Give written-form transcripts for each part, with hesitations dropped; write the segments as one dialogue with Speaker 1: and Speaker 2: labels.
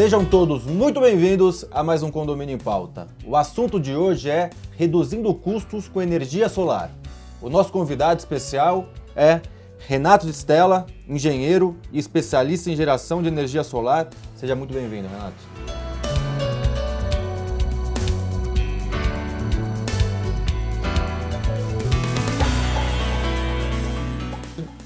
Speaker 1: Sejam todos muito bem-vindos a mais um Condomínio em Pauta. O assunto de hoje é reduzindo custos com energia solar. O nosso convidado especial é Renato de Stella, engenheiro e especialista em geração de energia solar. Seja muito bem-vindo, Renato.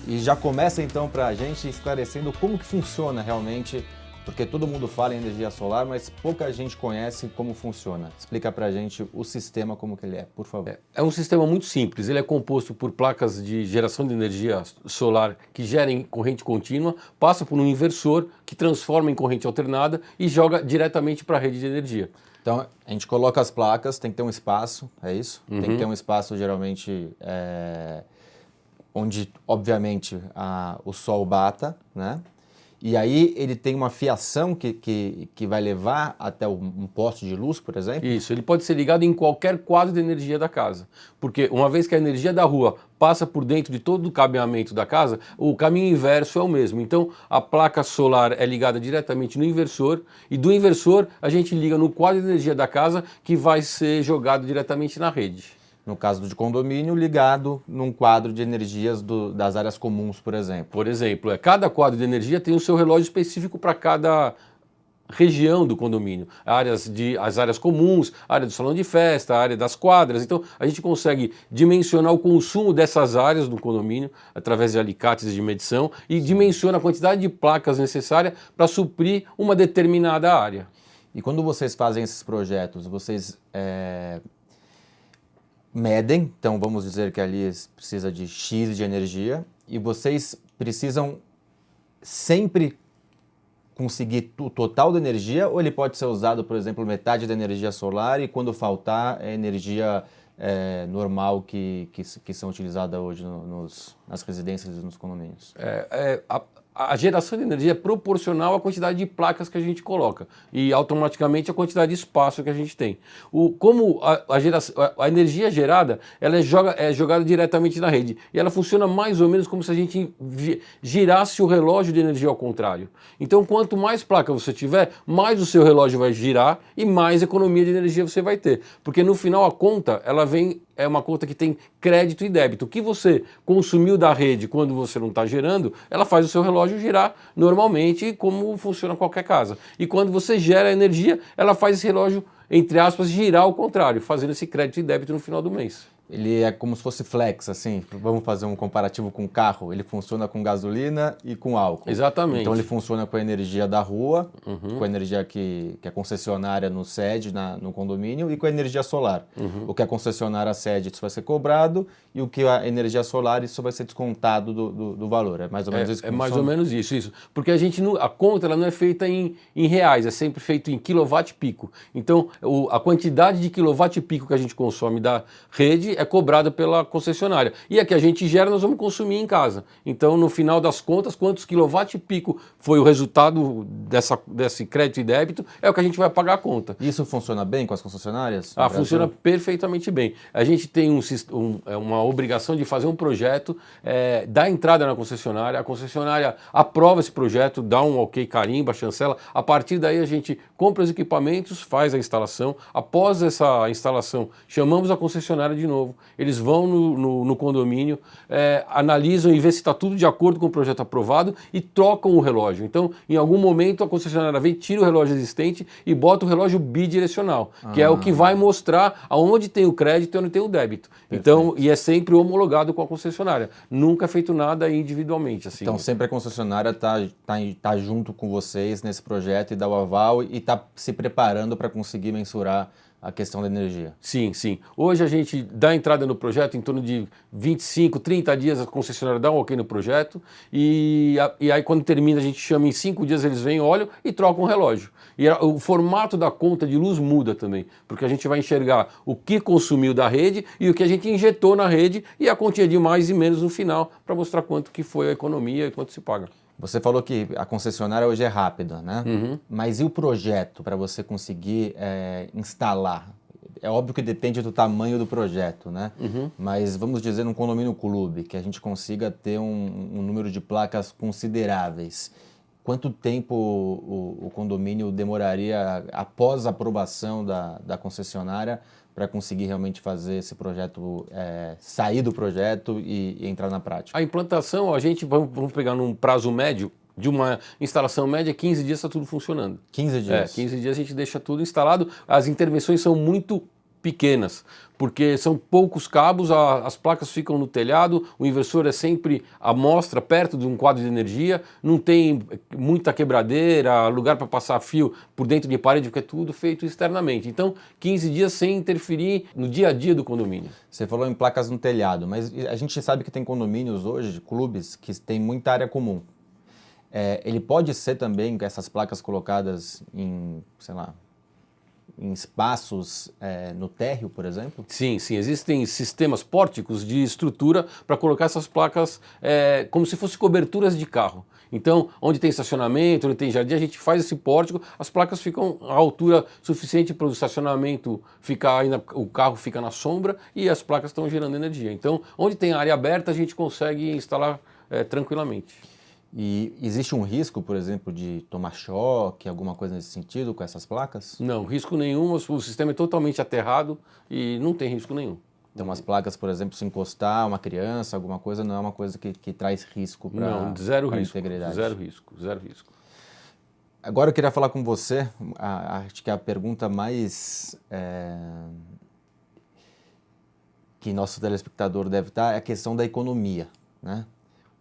Speaker 1: E já começa então para a gente esclarecendo como que funciona realmente, porque todo mundo fala em energia solar, mas pouca gente conhece como funciona. Explica para a gente o sistema como que ele é, por favor.
Speaker 2: É um sistema muito simples, ele é composto por placas de geração de energia solar que gerem corrente contínua, passa por um inversor que transforma em corrente alternada e joga diretamente para a rede de energia.
Speaker 1: Então, a gente coloca as placas, tem que ter um espaço, é isso? Tem que ter um espaço geralmente onde, obviamente, o sol bata, né? E aí ele tem uma fiação que vai levar até um poste de luz, por exemplo?
Speaker 2: Isso, ele pode ser ligado em qualquer quadro de energia da casa, porque uma vez que a energia da rua passa por dentro de todo o cabeamento da casa, o caminho inverso é o mesmo. Então a placa solar é ligada diretamente no inversor e do inversor a gente liga no quadro de energia da casa que vai ser jogado diretamente na rede.
Speaker 1: No caso de condomínio, ligado num quadro de energias das áreas comuns, por exemplo.
Speaker 2: Por exemplo, cada quadro de energia tem o seu relógio específico para cada região do condomínio. As áreas comuns, a área do salão de festa, a área das quadras. Então, a gente consegue dimensionar o consumo dessas áreas do condomínio através de alicates de medição e dimensiona a quantidade de placas necessária para suprir uma determinada área.
Speaker 1: E quando vocês fazem esses projetos, vocês medem, então vamos dizer que ali precisa de X de energia e vocês precisam sempre conseguir o total da energia ou ele pode ser usado, por exemplo, metade da energia solar e quando faltar é energia normal que são utilizadas hoje nas residências e nos condomínios?
Speaker 2: A geração de energia é proporcional à quantidade de placas que a gente coloca e automaticamente à quantidade de espaço que a gente tem. Como a energia gerada ela é jogada diretamente na rede e ela funciona mais ou menos como se a gente girasse o relógio de energia ao contrário. Então quanto mais placa você tiver, mais o seu relógio vai girar e mais economia de energia você vai ter. Porque no final a conta é uma conta que tem crédito e débito. O que você consumiu da rede quando você não está gerando, ela faz o seu relógio girar normalmente como funciona qualquer casa. E quando você gera energia, ela faz esse relógio, entre aspas, girar ao contrário, fazendo esse crédito e débito no final do mês.
Speaker 1: Ele é como se fosse flex, assim, vamos fazer um comparativo com o carro, ele funciona com gasolina e com álcool.
Speaker 2: Exatamente.
Speaker 1: Então ele funciona com a energia da rua, com a energia que a concessionária nos cede no condomínio e com a energia solar. O que a concessionária cede, isso vai ser cobrado e o que a energia solar, isso vai ser descontado do valor. É mais ou menos isso que
Speaker 2: funciona?
Speaker 1: É
Speaker 2: mais ou menos isso. Porque a conta ela não é feita em reais, é sempre feito em quilowatt-pico. Então a quantidade de quilowatt-pico que a gente consome da rede é cobrada pela concessionária. E a que a gente gera, nós vamos consumir em casa. Então, no final das contas, quantos quilowatt-pico foi o resultado desse crédito e débito, é o que a gente vai pagar a conta.
Speaker 1: Isso funciona bem com as concessionárias?
Speaker 2: Funciona perfeitamente bem. A gente tem uma obrigação de fazer um projeto, dar entrada na concessionária, a concessionária aprova esse projeto, dá um ok, carimba, chancela. A partir daí, a gente compra os equipamentos, faz a instalação. Após essa instalação, chamamos a concessionária de novo. Eles vão no condomínio, analisam e vê se está tudo de acordo com o projeto aprovado e trocam o relógio. Então, em algum momento, a concessionária vem, tira o relógio existente e bota o relógio bidirecional, que é o que vai mostrar aonde tem o crédito e onde tem o débito. Então, e é sempre homologado com a concessionária. Nunca é feito nada individualmente. Assim.
Speaker 1: Então, sempre a concessionária tá junto com vocês nesse projeto e dá o aval e está se preparando para conseguir mensurar a questão da energia.
Speaker 2: Sim, sim. Hoje a gente dá entrada no projeto em torno de 25, 30 dias a concessionária dá um ok no projeto e aí quando termina a gente chama em 5 dias, eles vêm, olham e trocam o relógio. E o formato da conta de luz muda também, porque a gente vai enxergar o que consumiu da rede e o que a gente injetou na rede e a continha de mais e menos no final para mostrar quanto que foi a economia e quanto se paga.
Speaker 1: Você falou que a concessionária hoje é rápida, né? Mas e o projeto para você conseguir instalar? É óbvio que depende do tamanho do projeto, né? Mas vamos dizer num condomínio clube, que a gente consiga ter um número de placas consideráveis. quanto tempo o condomínio demoraria após a aprovação da concessionária para conseguir realmente fazer esse projeto, sair do projeto e entrar na prática?
Speaker 2: A implantação, a gente, vamos pegar num prazo médio, de uma instalação média, 15 dias está tudo funcionando.
Speaker 1: 15 dias?
Speaker 2: 15 dias a gente deixa tudo instalado. As intervenções são muito pequenas, porque são poucos cabos, as placas ficam no telhado, o inversor é sempre à mostra, perto de um quadro de energia, não tem muita quebradeira, lugar para passar fio por dentro de parede, porque é tudo feito externamente. Então, 15 dias sem interferir no dia a dia do condomínio.
Speaker 1: Você falou em placas no telhado, mas a gente sabe que tem condomínios hoje, clubes, que tem muita área comum. Ele pode ser também com essas placas colocadas em, sei lá, em espaços no térreo, por exemplo?
Speaker 2: Sim, sim. Existem sistemas pórticos de estrutura para colocar essas placas como se fossem coberturas de carro. Então, onde tem estacionamento, onde tem jardim, a gente faz esse pórtico, as placas ficam à altura suficiente para o estacionamento ficar, o carro fica na sombra e as placas estão gerando energia. Então, onde tem área aberta, a gente consegue instalar tranquilamente.
Speaker 1: E existe um risco, por exemplo, de tomar choque, alguma coisa nesse sentido com essas placas?
Speaker 2: Não, risco nenhum, o sistema é totalmente aterrado e não tem risco nenhum.
Speaker 1: Então, as placas, por exemplo, se encostar uma criança, alguma coisa, não é uma coisa que traz risco para a integridade?
Speaker 2: Zero risco, zero risco.
Speaker 1: Agora eu queria falar com você, acho que a pergunta mais que nosso telespectador deve estar é a questão da economia, né?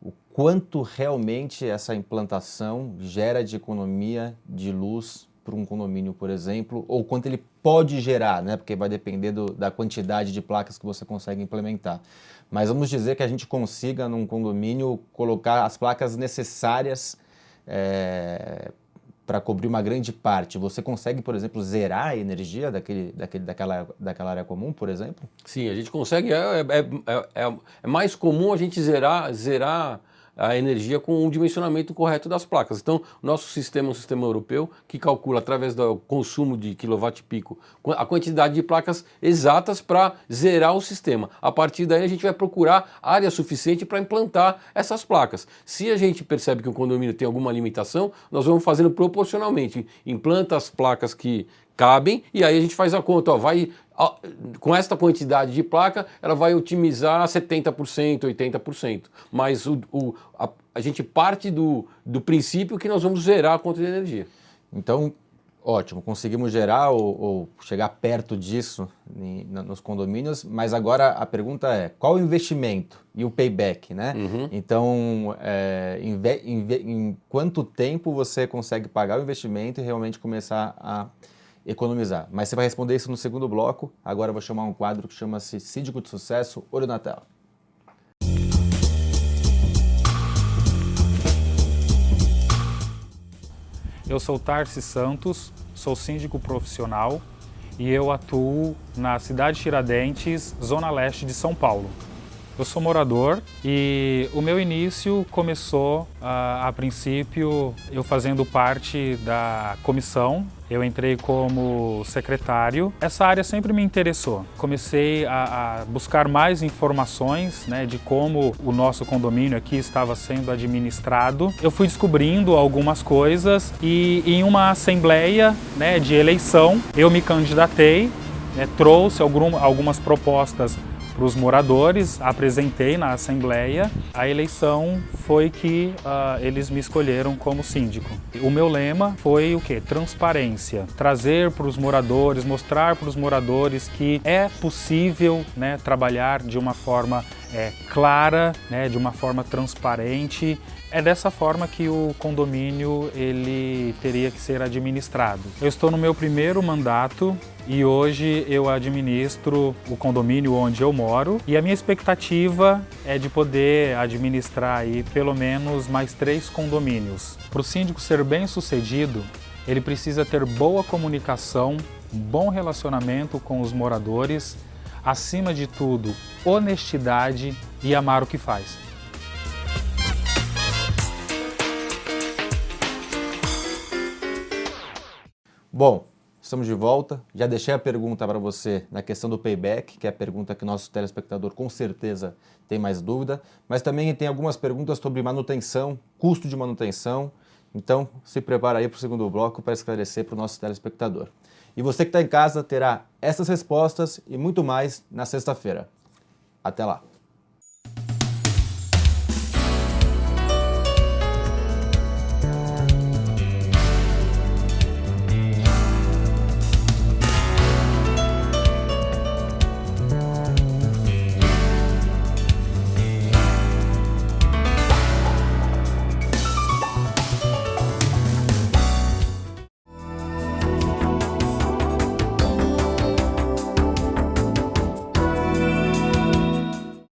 Speaker 1: O quanto realmente essa implantação gera de economia de luz para um condomínio, por exemplo, ou quanto ele pode gerar, né? Porque vai depender da quantidade de placas que você consegue implementar. Mas vamos dizer que a gente consiga, num condomínio, colocar as placas necessárias para cobrir uma grande parte. Você consegue, por exemplo, zerar a energia daquela área comum, por exemplo?
Speaker 2: Sim, a gente consegue. É mais comum a gente zerar a energia com o dimensionamento correto das placas. Então, o nosso sistema é um sistema europeu que calcula, através do consumo de quilowatt-pico, a quantidade de placas exatas para zerar o sistema. A partir daí, a gente vai procurar área suficiente para implantar essas placas. Se a gente percebe que o condomínio tem alguma limitação, nós vamos fazendo proporcionalmente. Implanta as placas que cabem e aí a gente faz a conta. Com esta quantidade de placa, ela vai otimizar 70%, 80%. Mas a gente parte do princípio que nós vamos zerar a conta de energia.
Speaker 1: Então, ótimo, conseguimos gerar ou chegar perto disso nos condomínios, mas agora a pergunta é, qual o investimento e o payback, né?
Speaker 2: Uhum.
Speaker 1: Então, em quanto tempo você consegue pagar o investimento e realmente começar a economizar? Mas você vai responder isso no segundo bloco. Agora eu vou chamar um quadro que chama-se Síndico de Sucesso, Olho na Tela.
Speaker 3: Eu sou Tarci Santos, sou síndico profissional e eu atuo na cidade de Tiradentes, zona leste de São Paulo. Eu sou morador e o meu início começou, a princípio, eu fazendo parte da comissão. Eu entrei como secretário. Essa área sempre me interessou. Comecei a buscar mais informações, né, de como o nosso condomínio aqui estava sendo administrado. Eu fui descobrindo algumas coisas e em uma assembleia, né, de eleição eu me candidatei, né, trouxe algumas propostas para os moradores, apresentei na Assembleia. A eleição foi que eles me escolheram como síndico. O meu lema foi o quê? Transparência. Trazer para os moradores, mostrar para os moradores que é possível, né, trabalhar de uma forma clara, né, de uma forma transparente. É dessa forma que o condomínio ele teria que ser administrado. Eu estou no meu primeiro mandato e hoje eu administro o condomínio onde eu moro e a minha expectativa é de poder administrar aí pelo menos mais 3 condomínios. Para o síndico ser bem sucedido, ele precisa ter boa comunicação, um bom relacionamento com os moradores, acima de tudo, honestidade e amar o que faz.
Speaker 1: Bom, estamos de volta. Já deixei a pergunta para você na questão do payback, que é a pergunta que nosso telespectador com certeza tem mais dúvida, mas também tem algumas perguntas sobre manutenção, custo de manutenção Então, se prepara aí para o segundo bloco para esclarecer para o nosso telespectador. E você que está em casa terá essas respostas e muito mais na sexta-feira. Até lá!